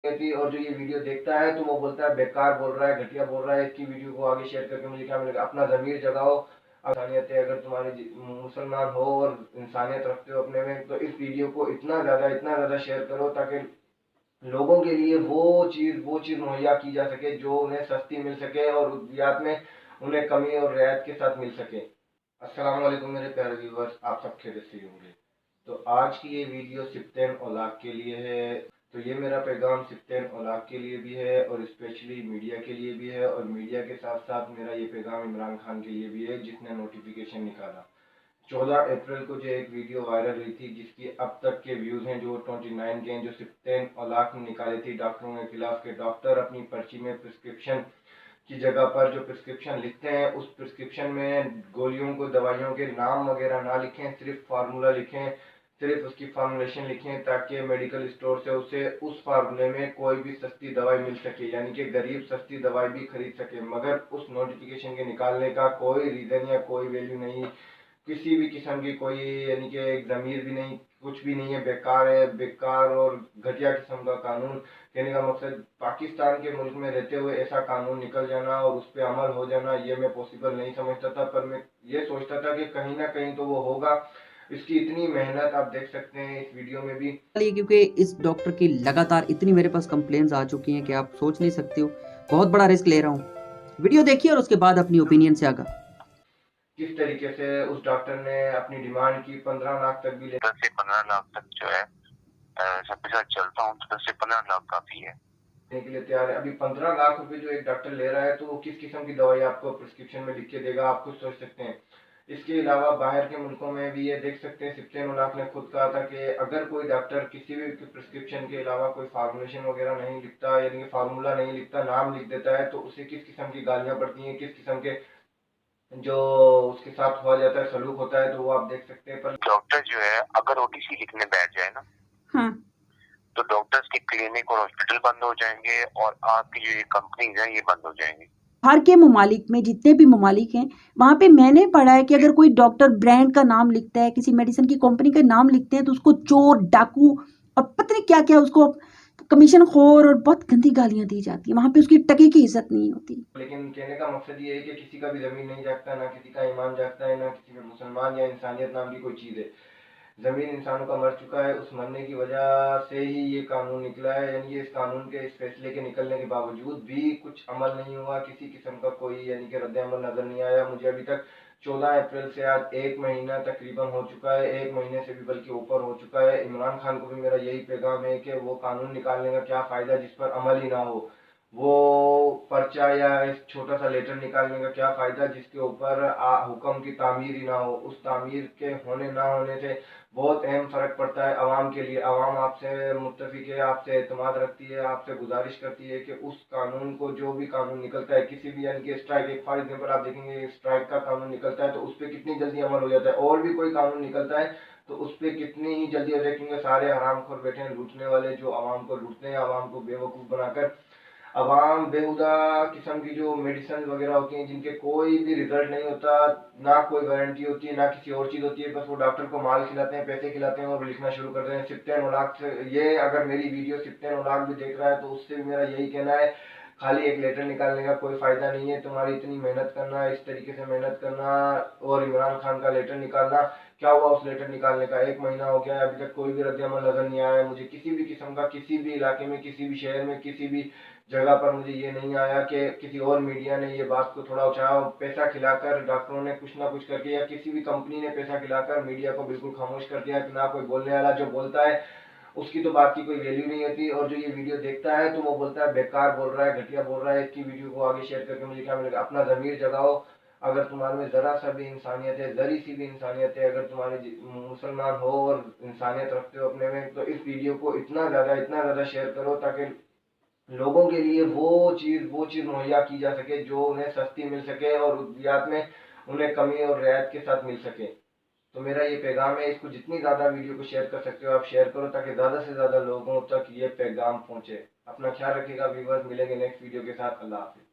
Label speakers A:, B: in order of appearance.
A: थी और जो ये वीडियो देखता है तो वो बोलता है बेकार बोल रहा है, घटिया बोल रहा है, इसकी वीडियो को आगे शेयर करके मुझे क्या मिलेगा? अपना ज़मीर जगाओ। इंसानियत है, अगर तुम्हारी मुसलमान हो और इंसानियत रखते हो अपने में, तो इस वीडियो को इतना ज़्यादा शेयर करो ताकि लोगों के लिए वो चीज़ मुहैया की जा सके जो उन्हें सस्ती मिल सके और उद्दियात में उन्हें कमी और रियायत के साथ मिल सके। अस्सलाम वालेकुम मेरे प्यारे व्यूवर्स, आप सब खैरियत से होंगे। तो आज की ये वीडियो सिब्तैन औलाद के लिए है। तो ये मेरा पैगाम सिब्तैन औलाद के लिए भी है और स्पेशली मीडिया के लिए भी है, और मीडिया के साथ साथ मेरा ये पैगाम इमरान खान के लिए भी है जिसने नोटिफिकेशन निकाला। 14 अप्रैल को जो एक वीडियो वायरल हुई थी जिसकी अब तक के व्यूज़ हैं जो 29 के हैं, जो सिब्तैन औलाद ने निकाली थी डॉक्टरों के खिलाफ, के डॉक्टर अपनी पर्ची में प्रिस्क्रिप्शन की जगह पर जो प्रिस्क्रिप्शन लिखते हैं उस प्रिस्क्रिप्शन में गोलियों को, दवाइयों के नाम वगैरह ना लिखें, सिर्फ फार्मूला लिखें, सिर्फ उसकी फार्मूलेशन लिखें ताकि मेडिकल स्टोर से उसे उस फार्मूले में कोई भी सस्ती दवाई मिल सके, यानी कि गरीब सस्ती दवाई भी खरीद सके। मगर उस नोटिफिकेशन के निकालने का कोई रीज़न या कोई वैल्यू नहीं, किसी भी किस्म की कोई यानी कि एक ज़मीर भी नहीं, कुछ भी नहीं है, बेकार है, बेकार और घटिया किस्म का कानून। कहने का मकसद, पाकिस्तान के मुल्क में रहते हुए ऐसा कानून निकल जाना और उस पर अमल हो जाना, ये मैं पॉसिबल नहीं समझता था। पर मैं ये सोचता था कि कहीं ना कहीं तो वो होगा। इसकी इतनी मेहनत आप देख सकते हैं इस वीडियो में भी,
B: क्योंकि इस डॉक्टर की लगातार इतनी मेरे पास कंप्लेंट्स आ चुकी हैं कि आप सोच नहीं सकते हो। बहुत बड़ा रिस्क ले रहा हूँ। वीडियो देखिए और उसके बाद अपनी ओपिनियन से आगा।
A: किस तरीके से उस डॉक्टर ने अपनी डिमांड की, 15 लाख तक भी ले,
C: 10 से 15 लाख तक जो है सबके साथ चलता हूँ तो 10 से 15 लाख काफी है
A: देने के लिए तैयार है। अभी 15 लाख रुपए जो एक डॉक्टर ले रहा है तो वो किस किस्म की दवाई आपको प्रिस्क्रिप्शन में लिख के देगा, आप खुद सोच सकते हैं। इसके अलावा बाहर के मुल्कों में भी ये देख सकते हैं, सिप्टेन उलाक ने खुद कहा था कि अगर कोई डॉक्टर किसी भी प्रिस्क्रिप्शन के अलावा कोई फार्मुलेशन वगैरह नहीं लिखता, यानी कि फार्मूला नहीं लिखता, नाम लिख देता है, तो उसे किस किस्म की गालियां पड़ती हैं, किस किस्म के जो उसके साथ हुआ जाता है, सलूक होता है, तो वो आप देख सकते हैं। पर
C: डॉक्टर जो है अगर ओटीसी लिखने बैठ जाए ना,
B: हाँ,
C: तो डॉक्टर्स के क्लिनिक और हॉस्पिटल बंद हो जाएंगे और आपकी जो ये कंपनीज हैं ये बंद हो जाएंगी।
B: बाहर के ममालिक में जितने भी ममालिक हैं, वहाँ पे मैंने पढ़ा है कि अगर कोई डॉक्टर ब्रांड का नाम लिखता है, किसी मेडिसिन की कंपनी का नाम लिखते हैं, तो उसको चोर, डाकू और पता नहीं क्या क्या, उसको कमीशन खोर और बहुत गंदी गालियां दी जाती है। वहाँ पे उसकी टके की इज्जत नहीं होती।
A: लेकिन कहने का मकसद ये है कि किसी का भी जमीन नहीं जागता, ना किसी का ईमान जागता है, ना किसी में मुसलमान या इंसानियत नाम की कोई चीज़ है। ज़मीन इंसानों का मर चुका है, उस मरने की वजह से ही ये कानून निकला है। यानी कि इस कानून के, इस फैसले के निकलने के बावजूद भी कुछ अमल नहीं हुआ, किसी किस्म का कोई यानी कि रद्द अमल नज़र नहीं आया मुझे अभी तक। 14 अप्रैल से आज 1 महीना तकरीबन हो चुका है, 1 महीने से भी बल्कि ऊपर हो चुका है। इमरान खान को भी मेरा यही पैगाम है कि वो कानून निकालने का क्या फ़ायदा जिस पर अमल ही ना हो, वो पर्चा या एक छोटा सा लेटर निकालने का क्या फ़ायदा जिसके ऊपर हुक्म की तामीर ही ना हो। उस तामीर के होने ना होने से बहुत अहम फ़र्क पड़ता है आवाम के लिए। आवाम आपसे मुत्तफिक है, आपसे एतमाद रखती है, आपसे गुजारिश करती है कि उस कानून को, जो भी कानून निकलता है किसी भी, यानी कि स्ट्राइक, एक फॉर एग्जाम्पल आप देखेंगे स्ट्राइक का कानून निकलता है तो उस पर कितनी जल्दी अमल हो जाता है, और भी कोई कानून निकलता है तो उस पर कितनी ही जल्दी हो जाए, क्योंकि सारे हरामखोर बैठे हैं, लूटने वाले जो आवाम को लूटते हैं, आवाम को बेवकूफ़ बनाकर अवाम बेहुदा किस्म की जो मेडिसिन वगैरह होती हैं जिनके कोई भी रिजल्ट नहीं होता, ना कोई वारंटी होती है, ना किसी और चीज़ होती है, बस वो डॉक्टर को माल खिलाते हैं, पैसे खिलाते हैं और लिखना शुरू करते हैं सिप्टेन उलाक से। ये अगर मेरी वीडियो सिप्टेन उलाक भी देख रहा है तो उससे भी मेरा यही कहना है, खाली एक लेटर निकालने का कोई फ़ायदा नहीं है। तुम्हारी इतनी मेहनत करना, इस तरीके से मेहनत करना और इमरान खान का लेटर निकालना, क्या हुआ उस लेटर निकालने का? 1 महीना हो गया है, अभी तक कोई भी रद्द अमल नज़र नहीं आया है मुझे किसी भी किस्म का, किसी भी इलाके में, किसी भी शहर में, किसी भी जगह पर मुझे ये नहीं आया कि किसी और मीडिया ने ये बात को थोड़ा उठाया। पैसा खिलाकर डॉक्टरों ने कुछ ना कुछ करके, या किसी भी कंपनी ने पैसा खिलाकर मीडिया को बिल्कुल खामोश कर दिया कि ना कोई बोलने वाला, जो बोलता है उसकी तो बात की कोई वैल्यू नहीं होती, और जो ये वीडियो देखता है तो वो बोलता है बेकार बोल रहा है, घटिया बोल रहा है, इसकी वीडियो को आगे शेयर करके मुझे क्या मिलेगा? अपना ज़मीर जगाओ। अगर तुम्हारे में ज़रा सा भी इंसानियत है, ज़री सी भी इंसानियत है, अगर तुम्हारे मुसलमान हो और इंसानियत रखते हो अपने में, तो इस वीडियो को इतना ज़्यादा शेयर करो ताकि लोगों के लिए वो चीज़ मुहैया की जा सके जो उन्हें सस्ती मिल सके और उद्दियात में उन्हें कमी और रियायत के साथ मिल सके। तो मेरा ये पैगाम है, इसको जितनी ज़्यादा वीडियो को शेयर कर सकते हो आप शेयर करो ताकि ज़्यादा से ज़्यादा लोगों तक ये पैगाम पहुँचे। अपना ख्याल रखिएगा व्यूवर्स, मिलेंगे नेक्स्ट वीडियो के साथ। अल्लाह हाफिज़।